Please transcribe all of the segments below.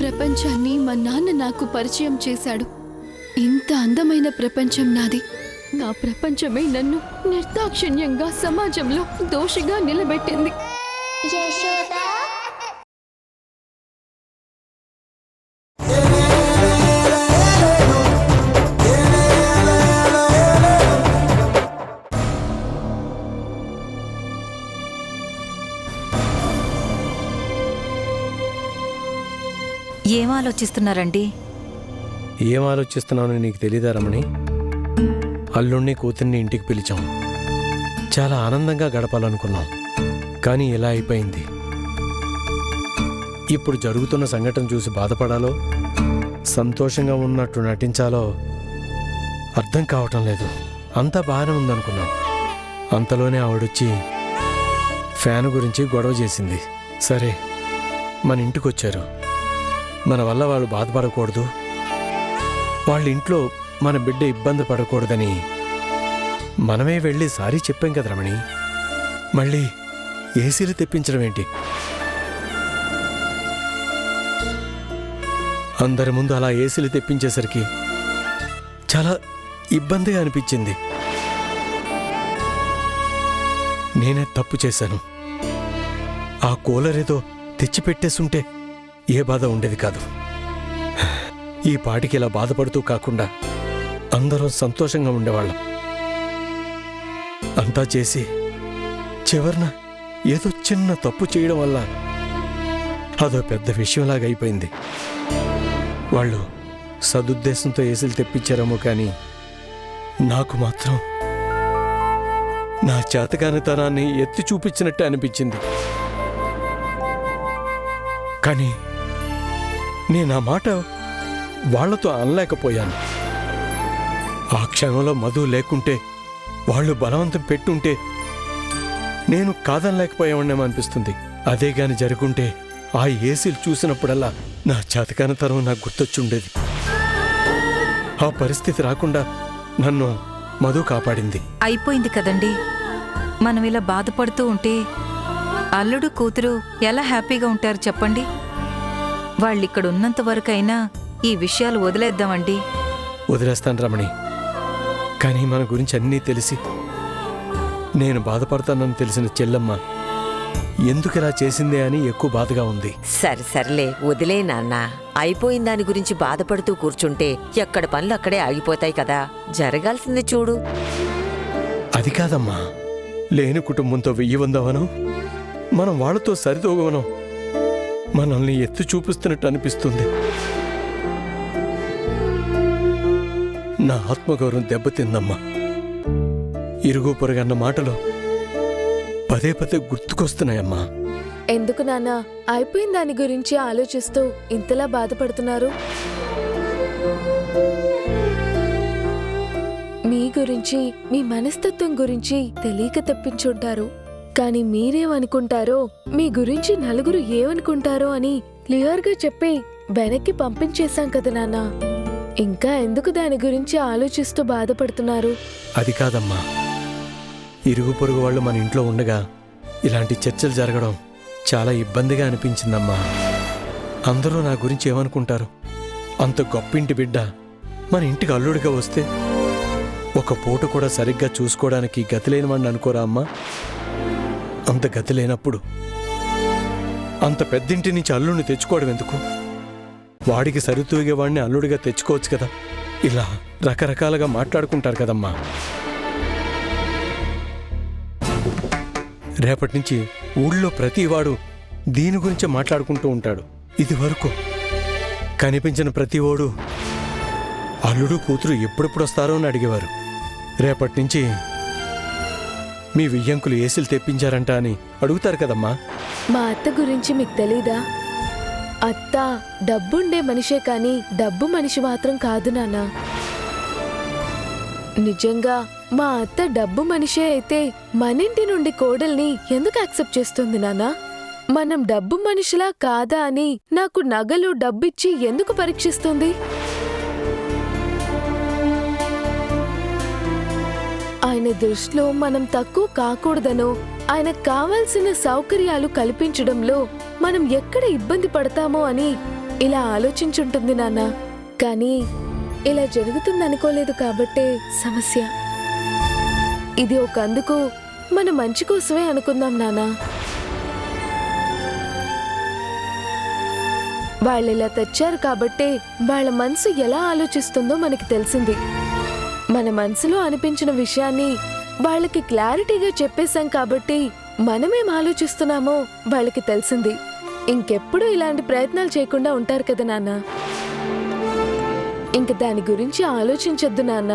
ప్రపంచాన్ని మా నాన్న నాకు పరిచయం చేశాడు. ఇంత అందమైన ప్రపంచం నాది. నా ప్రపంచమే నన్ను నిర్దాక్షిణ్యంగా సమాజంలో దోషిగా నిలబెట్టింది. ఏం ఆలోచిస్తున్నారండి? ఏం ఆలోచిస్తున్నానో నీకు తెలీదా రమణి? అల్లుణ్ణి కూతుర్ని ఇంటికి పిలిచాం. చాలా ఆనందంగా గడపాలనుకున్నాం, కానీ ఇలా అయిపోయింది. ఇప్పుడు జరుగుతున్న సంఘటన చూసి బాధపడాలో సంతోషంగా ఉన్నట్టు నటించాలో అర్థం కావటం లేదు. అంతా బాగానే ఉందనుకున్నాం. అంతలోనే ఆవిడొచ్చి ఫ్యాన్ గురించి గొడవ చేసింది. సరే, మన ఇంటికి వచ్చారు, మన వల్ల వాళ్ళు బాధపడకూడదు, వాళ్ళ ఇంట్లో మన బిడ్డ ఇబ్బంది పడకూడదని మనమే వెళ్ళి సారీ చెప్పాం కదా రమణి. మళ్ళీ ఏసీలు తెప్పించడం ఏంటి? అందరి ముందు అలా ఏసీలు తెప్పించేసరికి చాలా ఇబ్బందిగా అనిపించింది. నేనే తప్పు చేశాను. ఆ కూలర్ ఏదో తెచ్చిపెట్టేసుంటే ఏ బాధ ఉండేది కాదు. ఈ పాటికి ఇలా బాధపడుతూ కాకుండా అందరం సంతోషంగా ఉండేవాళ్ళం. అంతా చేసి చివరన ఏదో చిన్న తప్పు చేయడం వల్ల అదో పెద్ద విషయంలాగా అయిపోయింది. వాళ్ళు సదుద్దేశంతో ఏసీలు తెప్పించారేమో కానీ నాకు మాత్రం నా చేతకానితనాన్ని ఎత్తి చూపించినట్టే అనిపించింది. కానీ నేను ఆ మాట వాళ్లతో అనలేకపోయాను. ఆ క్షణంలో మధు లేకుంటే, వాళ్ళు బలవంతం పెట్టుంటే నేను కాదనలేకపోయామనేమో అనిపిస్తుంది. అదే గాని జరుగుంటే ఆ ఏసీలు చూసినప్పుడల్లా నా చేతకానితనం నాకు గుర్తొచ్చుండేది. ఆ పరిస్థితి రాకుండా నన్ను మధు కాపాడింది. అయిపోయింది కదండి. మనం ఇలా బాధపడుతూ ఉంటే అల్లుడు కూతురు ఎలా హ్యాపీగా ఉంటారు చెప్పండి? వాళ్ళిక్కడ ఉన్నంత వరకైనా ఈ విషయాలు వదిలేద్దామండి. వదిలేస్తాను రమణి, కానీ మన గురించి అన్నీ తెలిసి నేను బాధపడతానని తెలిసిన చెల్లమ్మ ఎందుకు ఇలా చేసిందే అని ఎక్కువ బాధగా ఉంది. సర్లే వదిలే నాన్న. అయిపోయిన దాని గురించి బాధపడుతూ కూర్చుంటే ఎక్కడ పనులు అక్కడే ఆగిపోతాయి కదా. జరగాల్సింది చూడు. అది కాదమ్మా, లేని కుటుంబంతో వెయ్యి వందవనం, మనం వాళ్ళతో సరితూగవనం మనల్ని ఎత్తి చూపిస్తున్నట్టు అనిపిస్తుంది. నా ఆత్మగౌరవం దెబ్బతిందమ్మా. ఇరుగు పొరుగన్న మాటలు పదే పదే గుర్తుకొస్తున్నాయమ్మా. ఎందుకు నాన్న అయిపోయిన దాని గురించి ఆలోచిస్తూ ఇంతలా బాధపడుతున్నారు? మీ గురించి, మీ మనస్తత్వం గురించి తెలియక తప్పించుంటారు. కానీ మీరేమనుకుంటారో, మీ గురించి నలుగురు ఏమనుకుంటారో అని క్లియర్గా చెప్పి వెనక్కి పంపించేశాం కదా నాన్న. ఇంకా ఎందుకు దాని గురించి ఆలోచిస్తూ బాధపడుతున్నారు? అది కాదమ్మా, ఇరుగు పొరుగు వాళ్ళు మన ఇంట్లో ఉండగా ఇలాంటి చర్చలు జరగడం చాలా ఇబ్బందిగా అనిపించిందమ్మా. అందరూ నా గురించి ఏమనుకుంటారు? అంత గొప్పింటి బిడ్డ మన ఇంటికి అల్లుడిగా వస్తే ఒక పూట కూడా సరిగ్గా చూసుకోవడానికి గతి లేనివాడిని అనుకోరా అమ్మా? అంత గతి లేనప్పుడు అంత పెద్దింటి నుంచి అల్లుడిని తెచ్చుకోవడం ఎందుకు? వాడికి సరితూగేవాడిని అల్లుడిగా తెచ్చుకోవచ్చు కదా. ఇలా రకరకాలుగా మాట్లాడుకుంటారు కదమ్మా. రేపటి నుంచి ఊళ్ళో ప్రతివాడు దీని గురించే మాట్లాడుకుంటూ ఉంటాడు. ఇది వరకు కనిపించిన ప్రతివాడు అల్లుడు కూతురు ఎప్పుడెప్పుడు వస్తారో అని అడిగేవారు. రేపటి నుంచి మీ వియ్యంకులు ఏసీలు తెప్పించారంట అని అడుగుతారు కదమ్మా. మా అత్త గురించి మీకు తెలీదా? అత్త డబ్బుండే మనిషే కానీ డబ్బు మనిషి మాత్రం కాదు నాన్న. నిజంగా మా అత్త డబ్బు మనిషే అయితే మనింటి నుండి కోడల్ని ఎందుకు యాక్సెప్ట్ చేస్తుంది నాన్న? మనం డబ్బు మనిషిలా కాదా అని నాకు నగలు డబ్బిచ్చి ఎందుకు పరీక్షిస్తుంది? ఆయన దృష్టిలో మనం తక్కువ కాకూడదనో, ఆయనకు కావాల్సిన సౌకర్యాలు కల్పించడంలో మనం ఎక్కడ ఇబ్బంది పడతామో అని ఇలా ఆలోచించుంటుంది నాన్న. కానీ ఇలా జరుగుతుందనుకోలేదు కాబట్టే సమస్య. ఇది ఒక అందుకు మన మంచి కోసమే అనుకుందాం నాన్న. వాళ్ళు ఇలా తెచ్చారు కాబట్టే వాళ్ళ మనసు ఎలా ఆలోచిస్తుందో మనకి తెలిసింది. మన మనసులో అనిపించిన విషయాన్ని వాళ్ళకి క్లారిటీగా చెప్పేశాం కాబట్టి మనమేం ఆలోచిస్తున్నామో వాళ్ళకి తెలిసింది. ఇంకెప్పుడు ఇలాంటి ప్రయత్నాలు చేయకుండా ఉంటారు కదా నాన్న. ఇంక దాని గురించి ఆలోచించొద్దు నాన్న.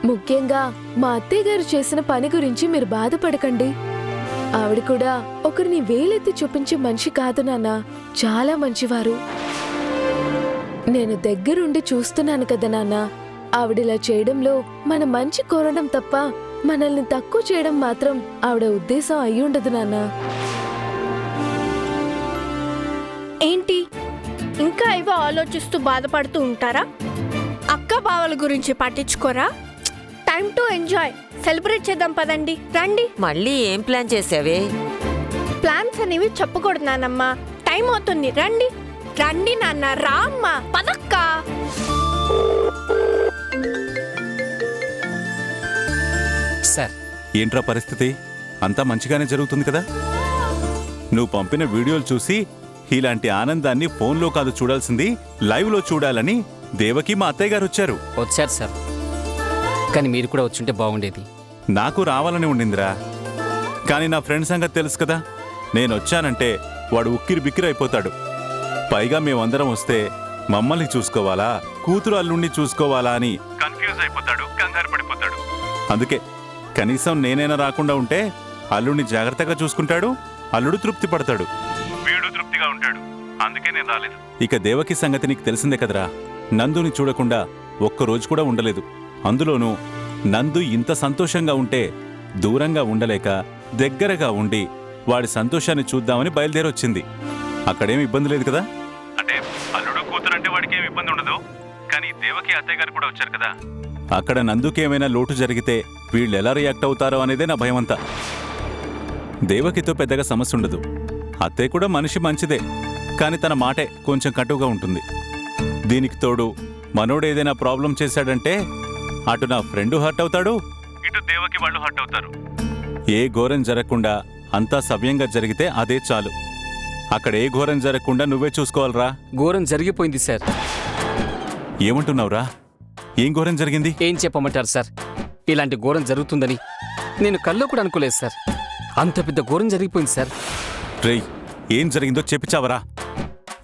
ముఖ్యంగా మా అత్తయ్య గారు చేసిన పని గురించి మీరు బాధపడకండి. ఆవిడ కూడా ఒకరిని వేలెత్తి చూపించే మనిషి కాదు నాన్న, చాలా మంచివారు. నేను దగ్గరుండి చూస్తున్నాను కదా నాన్న. ఆవిడిలా చేయడంలో మన మంచి కోరడం తప్ప మనల్ని తక్కువ చేయడం మాత్రం ఆవిడ ఉద్దేశం అయ్యుండదు నాన్న. ఏంటి ఇంకా ఇవో ఆలోచిస్తూ బాధపడుతూ ఉంటారా? అక్క బావల గురించి పట్టించుకోరా? టైం టు ఎంజాయ్, సెలబ్రేట్ చేద్దాం పదండి, రండి. మళ్ళీ ఏం ప్లాన్ చేసావే? ప్లాన్స్ అనేవి చెప్పకూడదు నాన్నమ్మ, టైం అవుతుంది, రండి రండి నాన్న, రామ్మ పదక్క. సార్, ఏంట్రా పరిస్థితి? అంతా మంచిగానే జరుగుతుంది కదా? నువ్వు పంపిన వీడియోలు చూసి ఇలాంటి ఆనందాన్ని ఫోన్లో కాదు చూడాల్సింది, లైవ్లో చూడాలని దేవకి మా అత్తయ్య గారు వచ్చారు. వచ్చారు సార్, కానీ మీరు కూడా వచ్చుంటే బాగుండేది. నాకు రావాలని ఉండిందిరా, కానీ నా ఫ్రెండ్ సంగతి తెలుసు కదా. నేను వచ్చానంటే వాడు ఉక్కిరి బిక్కిరి అయిపోతాడు. పైగా మేమందరం వస్తే మమ్మల్ని చూసుకోవాలా, కూతురు అల్లుణ్ణి చూసుకోవాలా అని కన్ఫ్యూజ్ అయిపోతాడు, కంగారు పడిపోతాడు. అందుకే కనీసం నేనైనా రాకుండా ఉంటే అల్లుణ్ణి జాగ్రత్తగా చూసుకుంటాడు, అల్లుడు తృప్తి పడతాడు, వీడు తృప్తిగా ఉంటాడు. అందుకే నేను రాలేదు. ఇక దేవకి సంగతి నీకు తెలిసిందే కదరా. నందుని చూడకుండా ఒక్కరోజు కూడా ఉండలేదు. అందులోనూ నందు ఇంత సంతోషంగా ఉంటే దూరంగా ఉండలేక దగ్గరగా ఉండి వాడి సంతోషాన్ని చూద్దామని బయలుదేరొచ్చింది. అక్కడేం ఇబ్బంది లేదు కదా? అంటే అల్లుడు కూతురంటే వాడికి ఏం ఇబ్బంది ఉండదు, కానీ దేవకి అత్తయ్య గారు కూడా వచ్చారు కదా. అక్కడ నందుకేమైనా లోటు జరిగితే వీళ్ళు ఎలా రియాక్ట్ అవుతారో అనేదే నా భయమంతా. దేవకితో పెద్దగా సమస్య ఉండదు, అత్తయ్య కూడా మనిషి మంచిదే, కానీ తన మాటే కొంచెం కటువుగా ఉంటుంది. దీనికి తోడు మనోడు ఏదైనా ప్రాబ్లం చేశాడంటే అటు నా ఫ్రెండు హర్ట్ అవుతాడు, ఇటు దేవకి వాళ్ళు హర్ట్ అవుతారు. ఏ ఘోరం జరగకుండా అంతా సవ్యంగా జరిగితే అదే చాలు. అక్కడ ఏ ఘోరం జరగకుండా నువ్వే చూసుకోవాలరా. ఘోరం జరిగిపోయింది సార్. ఏమంటున్నావురా? ఏం ఘోరం జరిగింది? ఏం చెప్పమంటారు సార్? ఇలాంటి ఘోరం జరుగుతుందని నేను కల్లో కూడా అనుకోలేదు సార్. అంత పెద్ద ఘోరం జరిగిపోయింది సార్. రేయ్, ఏం జరిగిందో చెప్పిచావరా?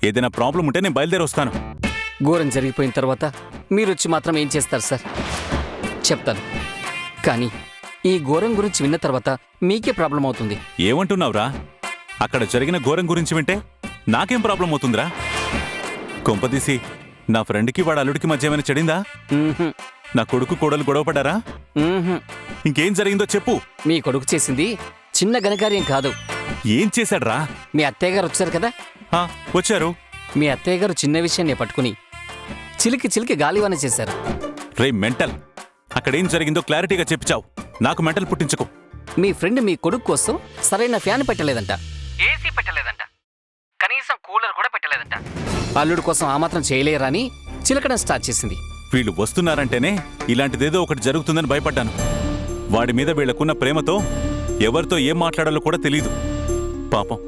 ఏదైనా ప్రాబ్లం ఉంటే నేను బయలుదేరి వస్తాను. ఘోరం జరిగిపోయిన తర్వాత మీరొచ్చి మాత్రం ఏం చేస్తారు సార్? చెప్తాను, కానీ ఈ ఘోరం గురించి విన్న తర్వాత మీకే ప్రాబ్లం అవుతుంది. ఏమంటున్నావురా? అక్కడ జరిగిన ఘోరం గురించి వింటే నాకేం ప్రాబ్లం అవుతుందిరా? కొంపదీసి నా ఫ్రెండ్కి వాడు అల్లుడికి మధ్య ఏమైనా చెడిందా? మ్మ్హ్మ్. నా కొడుకు కోడలు గొడవపడ్డారా? మ్మ్హ్మ్. ఇంకేం జరిగిందో చెప్పు. మీ కొడుకు చేసింది చిన్న ఘనకార్యం కాదు. ఏం చేశాడ్రా? మీ అత్తయ్య గారు వచ్చారు కదా, ఆ, వచ్చారు. మీ అత్తయ్య గారు చిన్న విషయాన్ని పట్టుకుని చిలికి చిలికి గాలివాన చేశారు. రే మెంటల్, అక్కడేం జరిగిందో క్లారిటీగా చెప్పిచావు. నాకు మెంటల్ పుట్టించకు. మీ ఫ్రెండ్ మీ కొడుకు కోసం సరైన ఫ్యాన్ పెట్టలేదంట, ఏసీ పెట్టలేదంట, కనీసం కూలర్ కూడా పెట్టలేదంట. అల్లుడు కోసం ఆ మాత్రం చేయలేరని చిలకడం స్టార్ట్ చేసింది. వీళ్ళు వస్తున్నారంటేనే ఇలాంటిదేదో ఒకటి జరుగుతుందని భయపడ్డాను. వాడి మీద వీళ్లకున్న ప్రేమతో ఎవరితో ఏం మాట్లాడాలో కూడా తెలీదు. పాపం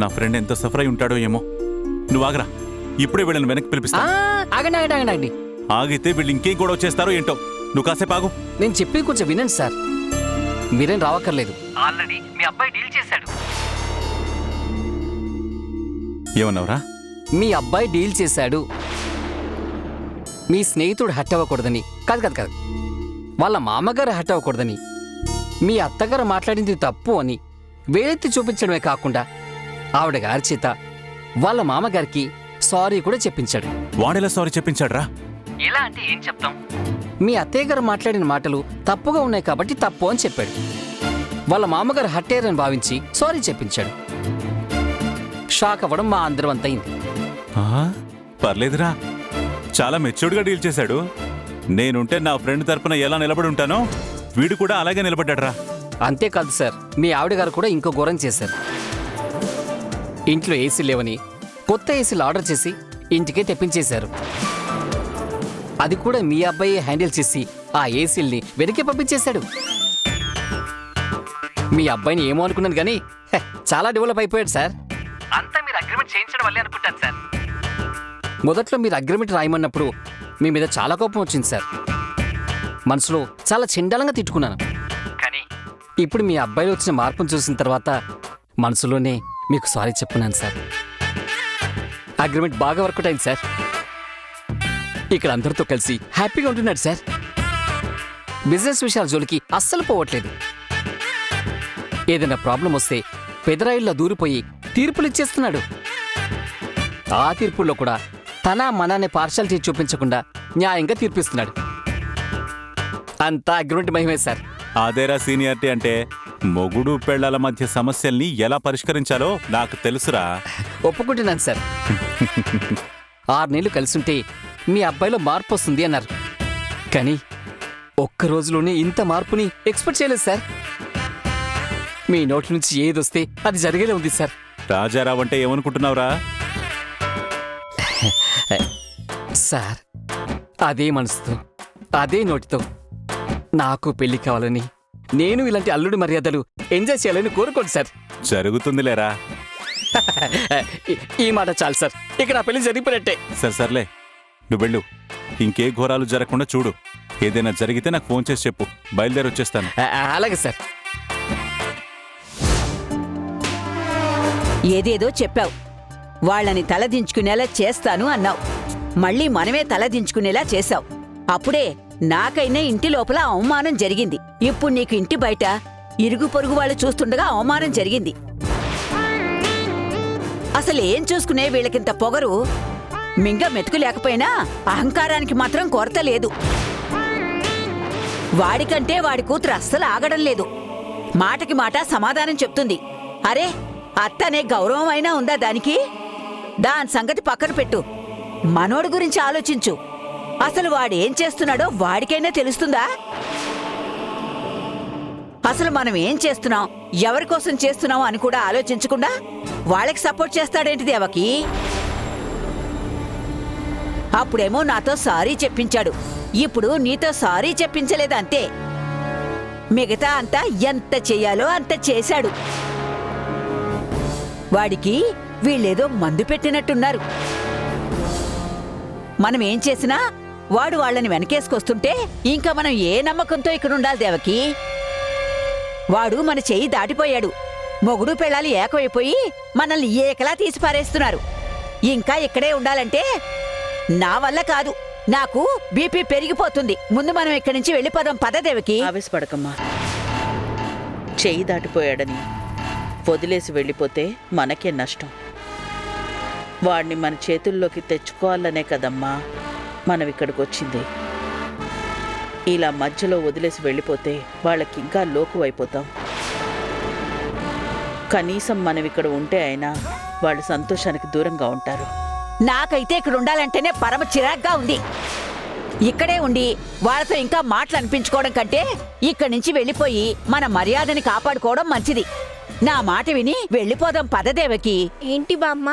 నా ఫ్రెండ్ ఎంత సఫర్ అయి ఉంటాడో ఏమో. నువ్వు ఆగరా, ఇప్పుడే వీళ్ళని వెనక్కి పిలిపిస్తా. ఆగండి ఆగండి ఆగండి ఆగండి. ఆగితే వీళ్ళు ఇంకేం గొడవ చేస్తారో ఏంటో. నువ్వు కాసేపు ఆగు. నేను చెప్పి కొంచెం వినండి సార్. మీరేం రావక్కర్లేదు, ఆల్రెడీ మీ అబ్బాయి డీల్ చేశాడు. ఏమన్నావురా? మీ అబ్బాయి డీల్ చేశాడు. మీ స్నేహితుడు హట్ అవ్వకూడదని కాదు కాదు కాదు, వాళ్ళ మామగారు హట్ అవ్వకూడదని, మీ అత్తగారు మాట్లాడింది తప్పు అని వేలెత్తి చూపించడమే కాకుండా ఆవిడ గారి చేత వాళ్ళ మామగారికి సారీ కూడా చెప్పించాడు. వాడెలా సారీ చెప్పించాడ్రా? ఎలా అంటే ఏం చెప్తాం, మీ అత్తయ్య గారు మాట్లాడిన మాటలు తప్పుగా ఉన్నాయి కాబట్టి తప్పు అని చెప్పాడు. వాళ్ళ మామగారు హట్టేరని భావించి సారీ చెప్పించాడు. షాక్ అవ్వడం మా అందరం అంతయింది. పర్లేదురా, చాలా మెచ్యూర్డ్గా డీల్ చేశాడు. నేనుంటే నా ఫ్రెండ్ తరపున ఎలా నిలబడి ఉంటానో వీడు కూడా అలాగే నిలబడ్డాడ్రా. అంతేకాదు సార్, మీ ఆవిడ గారు కూడా ఇంకో ఘోరం చేశారు. ఇంట్లో ఏసీ లేవని కొత్త ఏసీలు ఆర్డర్ చేసి ఇంటికే తెప్పించేశారు. అది కూడా మీ అబ్బాయి హ్యాండిల్ చేసి ఆ ఏసీల్ని వెనక్కి పంపించేశాడు. మీ అబ్బాయిని ఏమో అనుకున్నాను కానీ చాలా డెవలప్ అయిపోయాడు సార్. అంతా మీరు అగ్రిమెంట్ చేయించడం వల్లే అనుకుంటాను సార్. మొదట్లో మీరు అగ్రిమెంట్ రాయమన్నప్పుడు మీ మీద చాలా కోపం వచ్చింది సార్. మనసులో చాలా చెండాలంగా తిట్టుకున్నాను. కానీ ఇప్పుడు మీ అబ్బాయిలో వచ్చిన మార్పును చూసిన తర్వాత మనసులోనే మీకు సారీ చెప్పున్నాను సార్. అగ్రిమెంట్ బాగా వర్కౌట్ అయింది సార్. ఇక్కడ అందరితో కలిసి హ్యాపీగా ఉంటున్నాడు సార్. బిజినెస్ విషయాల జోలికి అస్సలు పోవట్లేదు. ఏదైనా ప్రాబ్లం వస్తే పెదరాయిల్లో దూరిపోయి తీర్పులు ఇచ్చేస్తున్నాడు. ఆ తీర్పుల్లో కూడా తన మనాన్ని పార్షాలిటీ చూపించకుండా న్యాయంగా తీర్పిస్తున్నాడు. అంతా అగ్రిమెంట్ మహిమే సార్. అదేరా సీనియారిటీ అంటే. మొగుడు పెళ్ళాల మధ్య సమస్యల్ని ఎలా పరిష్కరించాలో నాకు తెలుసురా. ఒప్పుకుంటున్నాను సార్. 6 నెలలు కలిసుంటే మీ అబ్బాయిలో మార్పు వస్తుంది అన్నారు. కానీ ఒక్క రోజులోనే ఇంత మార్పుని ఎక్స్పెక్ట్ చేయలేదు సార్. మీ నోటి నుంచి ఏదొస్తే అది జరిగేలా ఉంది సార్. రాజారావు అంటే ఏమనుకుంటున్నావురా? సార్, అదే మనసుతో అదే నోటితో నాకు పెళ్లి కావాలని, నేను ఇలాంటి అల్లుడి మర్యాదలు ఎంజాయ్ చేయాలని కోరుకోండి సార్. జరుగుతుందిలేరా. ఈ మాట చాలు సార్. ఇక్కడ ఆ పెళ్లి జరిగిపోయినట్టే. సర్లే, నువ్వు వెళ్ళు. ఇంకే ఘోరాలు జరగకుండా చూడు. ఏదైనా జరిగితే నాకు ఫోన్ చేసి చెప్పు. బయలుదేరి వచ్చేస్తాను. అలాగే సార్. ఏదేదో చెప్పావు. వాళ్ళని తలదించుకునేలా చేస్తాను అన్నావు. మళ్ళీ మనమే తలదించుకునేలా చేశావు. అప్పుడే నాకైనా ఇంటి లోపల అవమానం జరిగింది. ఇప్పుడు నీకు ఇంటి బయట ఇరుగు పొరుగు వాళ్ళు చూస్తుండగా అవమానం జరిగింది. అసలు ఏం చూసుకునే వీళ్ళకింత పొగరు? మింగ మెతుకు లేకపోయినా అహంకారానికి మాత్రం కొరత లేదు. వాడికంటే వాడి కూతురు అస్సలు ఆగడం లేదు. మాటకి మాట సమాధానం చెప్తుంది. అరే, అత్తనే గౌరవం అయినా ఉందా దానికి? దాని సంగతి పక్కన పెట్టు. మనోడి గురించి ఆలోచించు. అసలు వాడేం చేస్తున్నాడో వాడికైనా తెలుస్తుందా? అసలు మనం ఏం చేస్తున్నాం, ఎవరి కోసం చేస్తున్నాం అని కూడా ఆలోచించకుండా వాళ్ళకి సపోర్ట్ చేస్తాడేంటి దేవకి? అప్పుడేమో నాతో సారీ చెప్పించాడు. ఇప్పుడు నీతో సారీ చెప్పించలేదంతే. మిగతా అంతా ఎంత చెయ్యాలో అంత చేశాడు. వాడికి వీళ్ళేదో మందు పెట్టినట్టున్నారు. మనం ఏం చేసినా వాడు వాళ్ళని వెనకేసుకొస్తుంటే ఇంకా మనం ఏ నమ్మకంతో ఇక్కడ ఉండాలి దేవకి? వాడు మన చెయ్యి దాటిపోయాడు. మొగుడు పెళ్ళాలి ఏకమైపోయి మనల్ని ఏకలా తీసి పారేస్తున్నారు. ఇంకా ఇక్కడే ఉండాలంటే నా వల్ల కాదు. నాకు బీపీ పెరిగిపోతుంది. ముందు మనం ఇక్కడి నుంచి వెళ్ళిపోదాం. పద దేవకి. ఆవేశపడకమ్మా. చెయ్యి దాటిపోయాడని వదిలేసి వెళ్ళిపోతే మనకే నష్టం. వాడిని మన చేతుల్లోకి తెచ్చుకోవాలనే కదమ్మా మనం ఇక్కడికి వచ్చింది. ఇలా మధ్యలో వదిలేసి వెళ్ళిపోతే వాళ్ళకింకా లోకువైపోతాం. కనీసం మనం ఇక్కడ ఉంటే అయినా వాళ్ళు సంతోషానికి దూరంగా ఉంటారు. నాకైతే ఇక్కడ ఉండాలంటేనే పరమ చిరాగ్గా ఉంది. ఇక్కడే ఉండి వాళ్ళతో ఇంకా మాటలు అనిపించుకోవడం కంటే ఇక్కడి నుంచి వెళ్ళిపోయి మన మర్యాదని కాపాడుకోవడం మంచిది. నా మాట విని వెళ్ళిపోదాం పదదేవకి. ఏంటి బామ్మ,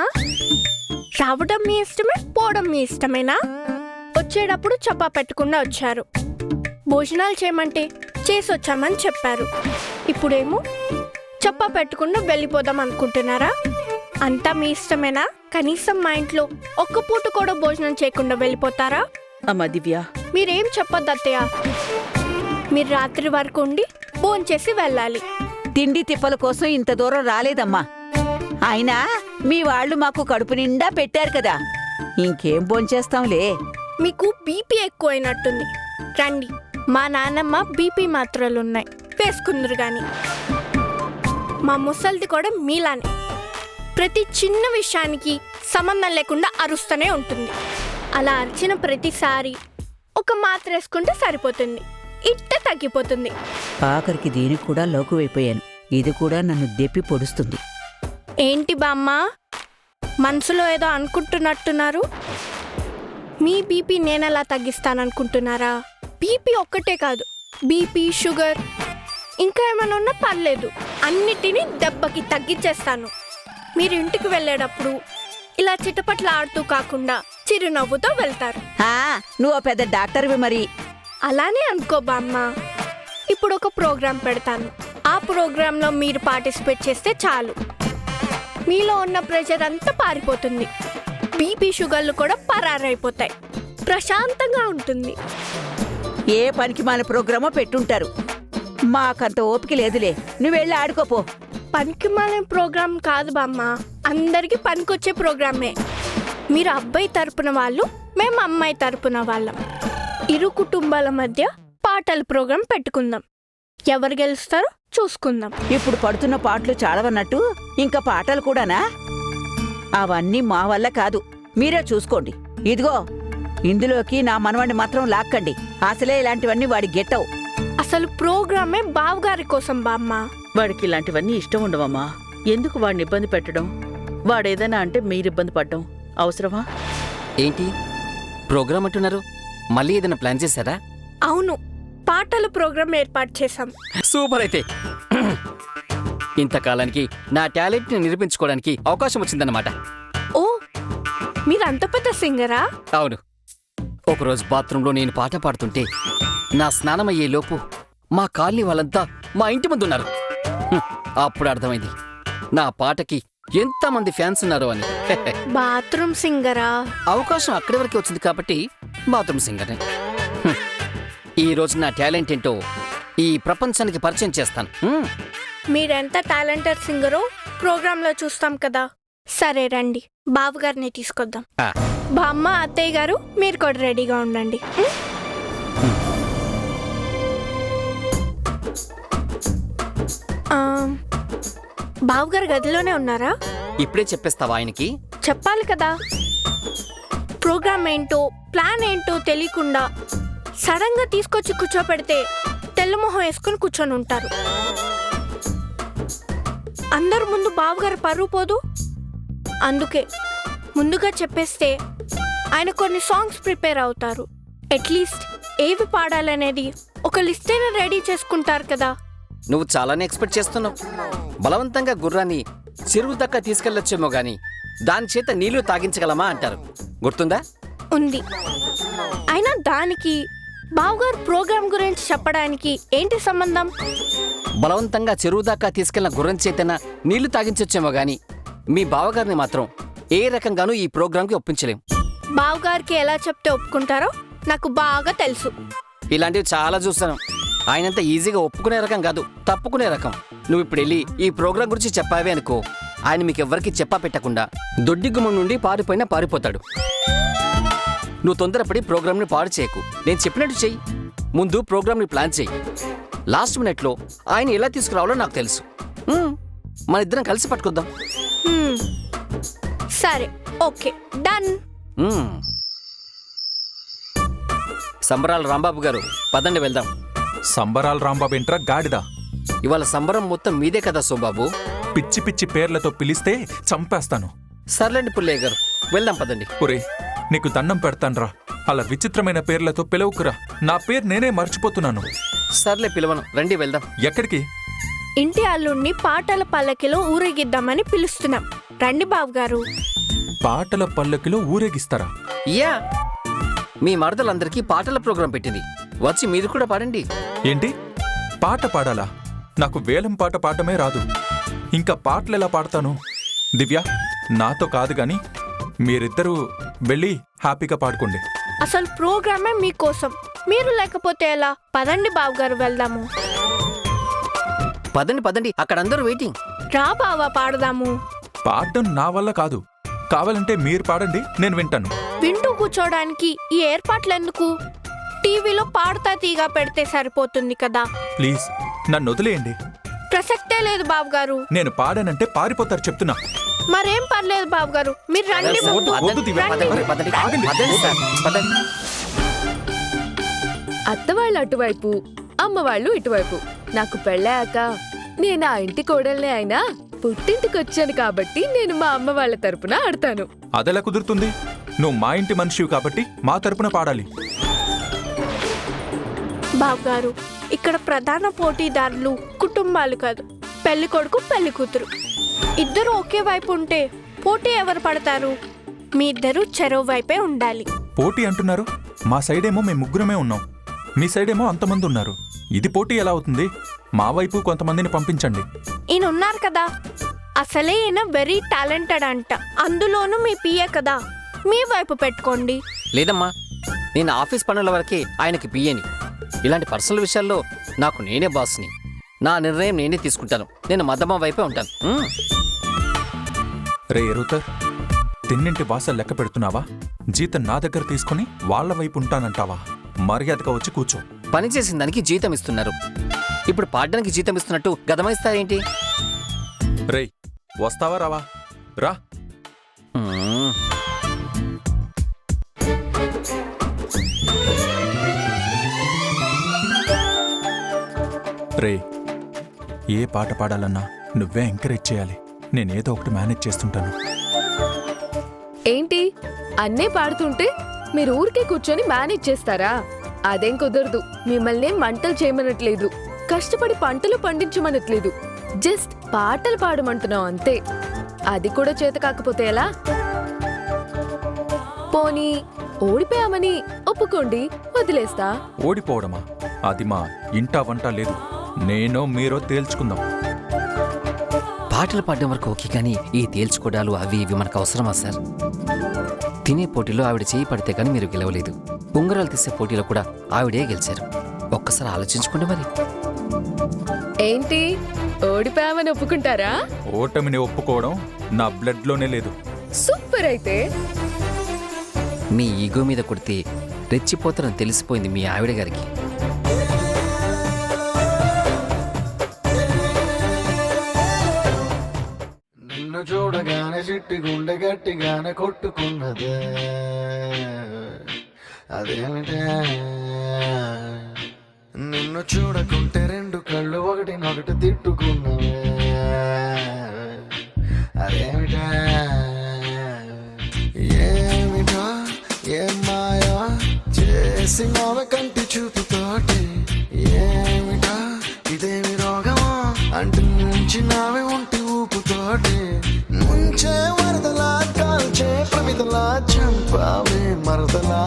రావడం మీ ఇష్టమే, పోవడం మీ ఇష్టమేనా? వచ్చేటప్పుడు చప్పా పెట్టకుండా వచ్చారు. భోజనాలు చేయమంటే చేసి వచ్చామని చెప్పారు. ఇప్పుడేమో చప్పా పెట్టకుండా వెళ్ళిపోదాం అనుకుంటున్నారా? అంతా మీ ఇష్టమేనా? కనీసం మా ఇంట్లో ఒక్క పూట కూడా భోజనం చేయకుండా వెళ్ళిపోతారా? అమ్మా దివ్య, మీరేం చెప్పొద్దు అత్తయ్య. మీరు రాత్రి వరకు ఉండి భోంచేసి వెళ్ళాలి. తిండి తిప్పల కోసం ఇంత దూరం రాలేదమ్మా. అయినా మీ వాళ్ళు మాకు కడుపు నిండా పెట్టారు కదా, ఇంకేం భోంచేస్తాంలే. మీకు బీపీ ఎక్కువైనట్టుంది. రండి, మా నాన్నమ్మ బీపీ మాత్రలున్నాయి, వేసుకుందరు గాని. మా ముసలిది కూడా మీలానే ప్రతి చిన్న విషయానికి సంబంధం లేకుండా అరుస్తూనే ఉంటుంది. అలా అరిచిన ప్రతిసారి ఒక మాత్ర వేసుకుంటే సరిపోతుంది, ఇట్ట తగ్గిపోతుంది. ఆఖరికి దీనికి కూడా లోకువైపోయాను. ఇది కూడా నన్ను దెప్పి పొడుస్తుంది. ఏంటి బామ్మ, మనసులో ఏదో అనుకుంటున్నట్టున్నారు? మీ బీపీ నేనెలా తగ్గిస్తాననుకుంటున్నారా? బీపీ ఒక్కటే కాదు, బీపీ, షుగర్ ఇంకా ఏమైనా ఉన్నా పర్లేదు, అన్నిటినీ దెబ్బకి తగ్గించేస్తాను. మీరు ఇంటికి వెళ్ళేటప్పుడు ఇలా చిటపట్ల ఆడుతూ కాకుండా చిరునవ్వుతో వెళ్తారు. ఆ, నువ్వు పెద్ద డాక్టర్వి మరి. అలానే అనుకో బామ్మ. ఇప్పుడు ఒక ప్రోగ్రాం పెడతాను. ఆ ప్రోగ్రాంలో మీరు పార్టిసిపేట్ చేస్తే చాలు, మీలో ఉన్న ప్రెషర్ అంతా పారిపోతుంది. బీపీ షుగర్లు కూడా పరారైపోతాయి. ప్రశాంతంగా ఉంటుంది. ఏ పనికి మన ప్రోగ్రామో పెట్టుంటారు. మాకంత ఓపిక లేదులే, నువ్వు వెళ్ళి ఆడుకోపో. పనికి మాలిన ప్రోగ్రాం కాదు బామ్మ, అందరికి పనికొచ్చే ప్రోగ్రామే. మీరు అబ్బాయి తరపున వాళ్ళు, మేము అమ్మాయి తరపున వాళ్ళం. ఇరు కుటుంబాల మధ్య పాటల ప్రోగ్రాం పెట్టుకుందాం. ఎవరు గెలుస్తారో చూసుకుందాం. ఇప్పుడు పడుతున్న పాటలు చాలవన్నట్టు ఇంకా పాటలు కూడానా? అవన్నీ మా వల్ల కాదు, మీరే చూసుకోండి. ఇదిగో, ఇందులోకి నా మనవాణ్ణి మాత్రం లాక్కండి. అసలే ఇలాంటివన్నీ వాడి గెట్టవు. అసలు ప్రోగ్రామే బావగారి కోసం బామ్మ. వాడికి ఇలాంటివన్నీ ఇష్టం ఉండవమ్మా. ఎందుకు వాడిని ఇబ్బంది పెట్టడం? వాడేదైనా అంటే మీరు ఇబ్బంది పడ్డం అవసరమా? ఏంటి ప్రోగ్రామ్ అంటున్నారు? మళ్ళీ ఏదైనా ప్లాన్ చేశారా? అవును, పాటల ప్రోగ్రాం ఏర్పాటు చేశాం. సూపర్ అయితే. ఇంతకాలానికి నా టాలెంట్ని నిరూపించుకోవడానికి అవకాశం వచ్చిందన్నమాట. ఓ, మీరంత పెద్ద సింగరా? అవును. ఒకరోజు బాత్రూంలో నేను పాట పాడుతుంటే నా స్నానం అయ్యే లోపు మా కాలనీ వాళ్ళంతా మా ఇంటి ముందు ఉన్నారు. అప్పుడు అర్థమైంది నా పాటకి ఎంతమంది ఫ్యాన్స్ ఉన్నారో అని. బాత్రూమ్ సింగరా? అవకాశం అక్కడి వరకే వచ్చింది కాబట్టి బాత్రూమ్ సింగర్ని. ఈ రోజు నా టాలెంట్ ఏంటో ఈ ప్రపంచానికి పరిచయం చేస్తాను. మీరెంత టాలెంటెడ్ సింగరో ప్రోగ్రాంలో చూస్తాం కదా. సరే రండి, బావగారిని తీసుకొద్దాం. బామ్మ, అత్తయ్య గారు మీరు కూడా రెడీగా ఉండండి. బావగారు గదిలోనే ఉన్నారా? ఇప్పుడే చెప్పేస్తావా ఆయనకి? చెప్పాలి కదా. ప్రోగ్రామ్ ఏంటో ప్లాన్ ఏంటో తెలియకుండా సడన్ గా తీసుకొచ్చి కూర్చోపెడితే తెల్లమొహం వేసుకుని కూర్చొని ఉంటారు. అందరు ముందు బావగారు పరువు పోదు. అందుకే ముందుగా చెప్పేస్తే ఆయన కొన్ని సాంగ్స్ ప్రిపేర్ అవుతారు. అట్లీస్ట్ ఏవి పాడాలనేది ఒక లిస్ట్ అయినా రెడీ చేసుకుంటారు కదా. నువ్వు చాలానే ఎక్స్పెక్ట్ చేస్తున్నావు. బలవంతంగా గుర్రాన్ని చెరువు దాకా తీసుకెళ్లొచ్చేమో గాని దాని చేత నీళ్లు తాగించగలమా అంటారు. గుర్తుందా? ఉంది. అయినా దానికి బావగారు ప్రోగ్రామ్ గురించి చెప్పడానికి ఏంటి సంబంధం? బలవంతంగా చెరువు దాకా తీసుకెళ్లిన గుర్రం చేతన నీళ్లు తాగించొచ్చేమో గాని మీ బావగారిని మాత్రం ఏ రకంగానూ ఈ ప్రోగ్రాంకి ఒప్పించలేం. బావగారికి ఎలా చెప్తే ఒప్పుకుంటారో నాకు బాగా తెలుసు. ఇలాంటివి చాలా చూస్తాను. ఆయనంత ఈజీగా ఒప్పుకునే రకం కాదు, తప్పుకునే రకం. నువ్వు ఇప్పుడు వెళ్ళి ఈ ప్రోగ్రాం గురించి చెప్పావే అనుకో, ఆయన మీకెవ్వరికి చెప్పా పెట్టకుండా దొడ్డిగుమ్మం నుండి పారిపోయినా పారిపోతాడు. నువ్వు తొందరపడి ప్రోగ్రామ్ని పాడు చేయకు. నేను చెప్పినట్టు చెయ్యి. ముందు ప్రోగ్రామ్ని ప్లాన్ చెయ్యి. లాస్ట్ మినిట్లో ఆయన ఎలా తీసుకురావాలో నాకు తెలుసు. మన ఇద్దరం కలిసి పట్టుకుందాం. సరే, ఓకే, డన్. సంబరాల రాంబాబు గారు, పదండి వెళ్దాం. సంబరాల రాంబాబు ఏంట్రా గాడిదా? ఇవాళ సంబరం మొత్తం మీదే కదా సోంబాబు. పిచ్చి పిచ్చి పేర్లతో పిలిస్తే చంపేస్తాను. సర్లేండి పుల్లయ్య గారు, వెళ్దాం పదండి. ఒరే, నీకు దండం పెడతాన్రా, అలా విచిత్రమైన పేర్లతో పిలవుకురా. నా పేరు నేనే మర్చిపోతున్నాను. సర్లే, పిలవను, రండి వెళ్దాం. ఎక్కడికి? ఇంటి అల్లుడిని పాటల పల్లకిలో ఊరేగిద్దామని పిలుస్తున్నాం. రండి బావగారు. పాటల పల్లకిలో ఊరేగిస్తారా? యా, మీ మరదలందరికీ పాటల ప్రోగ్రాం పెట్టింది. వచ్చి మీరు కూడా పాడండి. ఏంటి, పాట పాడాలా? నాకు వేలం పాట పాడటమే రాదు. ఇంకా పాటలు ఎలా పాడతాను? దివ్య, నాతో కాదు గాని మీరిద్దరూ వెళ్ళి హ్యాపీగా పాడుకోండి. అసలు ప్రోగ్రామే మీకోసం, మీరు లేకపోతే ఎలా? పదండి బావగారు, వెళ్దాము. పదండి పదండి, అక్కడ అందరూ వెయిటింగ్. రా బావా, పాడదాము. పాడడం నా వల్ల కాదు. కావాలంటే మీరు పాడండి, నేను వింటాను. వింటూ కూర్చోడానికి ఈ ఏర్పాట్లు ఎందుకు? టీవీలో పాడుతా తీగా పెడితే సరిపోతుంది కదా. ప్లీజ్ నన్ను వదిలేయండి. ప్రసక్తే లేదు బావగారు. నేను పాడానంటే పారిపోతారు చెప్తున్నా. మరేం పర్లేదు బావగారు, మీరు రండి. వద్దు, వద్దు దివ్య. అత్తవాళ్ళు అటువైపు, అమ్మవాళ్ళు ఇటువైపు. నాకు పెళ్ళాక నేను ఆ ఇంటి కోడల్నే అయినా పుట్టింటికొచ్చాను కాబట్టి నేను మా అమ్మ వాళ్ళ తరపున ఆడతాను. అదెలా కుదురుతుంది? నువ్వు మా ఇంటి మనిషివి కాబట్టి మా తరపున పాడాలి. బావగారు, ఇక్కడ ప్రధాన పోటీదారులు కుటుంబాలు కాదు, పెళ్లి కొడుకు పెళ్లి కూతురు. ఇద్దరు ఒకే వైపు ఉంటే పోటీ ఎవరు పడతారు? మీ ఇద్దరు చెరో వైపే ఉండాలి. పోటీ అంటున్నారు? మా సైడేమో మేము ముగ్గురమే ఉన్నాం, మీ సైడేమో అంతమంది ఉన్నారు. ఇది పోటీ ఎలా అవుతుంది? మా వైపు కొంతమందిని పంపించండి. ఈయన ఉన్నారు కదా, అసలే ఈయన వెరీ టాలెంటెడ్ అంట. అందులోనూ మీ పిఏ కదా, మీ వైపు పెట్టుకోండి. లేదమ్మా, నేను ఆఫీస్ పనుల వరకే ఆయనకి పియ్యని. ఇలాంటి పర్సనల్ విషయాల్లో నాకు నేనే బాస్ని. నా నిర్ణయం నేనే తీసుకుంటాను. నేను మద్దమ్మ వైపే ఉంటాను. రే ఎరుతర్, తిన్నింటి వాసలు లెక్క పెడుతున్నావా? జీతం నా దగ్గర తీసుకుని వాళ్ళ వైపు ఉంటానంటావా? మర్యాదగా వచ్చి కూర్చో. పని చేసిన దానికి జీతం ఇస్తున్నారు, ఇప్పుడు పాడడానికి జీతం ఇస్తున్నట్టు గదమైస్తారేంటి? రేయ్, వస్తావా రావా? రా. రే, ఏ పాట పాడాలన్నా నువ్వే ఎంకరేజ్ చేయాలి. నేనేదో ఒకటి మేనేజ్ చేస్తుంటాను. ఏంటి అన్నే పాడుతుంటే మీరు ఊరికే కూర్చొని మేనేజ్ చేస్తారా? అదేం కుదరదు. మిమ్మల్ని వంటలు చేయమనట్లేదు, కష్టపడి పంటలు పండించమనట్లేదు, జస్ట్ పాటలు పాడమంటున్నాం అంతే. అది కూడా చేత కాకపోతే ఎలా? పోనీ ఓడిపోయామని ఒప్పుకోండి, వదిలేస్తా. ఓడిపోవడమా? అది మా ఇంటా వంట లేదు. నేనో మీరో తేల్చుకుందాం. పాటలు పాడడం వరకు ఓకే, కానీ ఈ తేల్చుకోవడాలు అవి ఇవి మనకు అవసరమా సార్? తినే పోటీలో ఆవిడ చేయి పడితే కానీ మీరు గెలవలేదు. ఉంగరాలు తీసే పోటీలో కూడా ఆవిడే గెలిచారు. ఒక్కసారి ఆలోచించుకోండి మరి. ఏంటి ఓడిపోయామని ఒప్పుకుంటారా? ఓటమిని ఒప్పుకోవడం నా బ్లడ్లోనే లేదు. సూపర్. అయితే మీ ఈగో మీద కొడితే రెచ్చిపోతారని తెలిసిపోయింది మీ ఆవిడ గారికి. నిన్ను చూడగానే చిట్టి గుండె గట్టిగానే కొట్టుకున్నదే, అదేమిటే? నిన్ను చూడకుంటే రెండు కళ్ళు ఒకటినొకటి తిట్టుకున్నవే, అదేమిటే? ఏమిటో ఏం మాయా చేసినావే కంటి చూపుతోటి, ఏమిటో ఇదేమి రోగమో అంటు నుంచినావే ఒంటి ఊపుతోటి, ముంచే వరదలా కాల్చే ప్రమిదలా చంపావే మరదలా.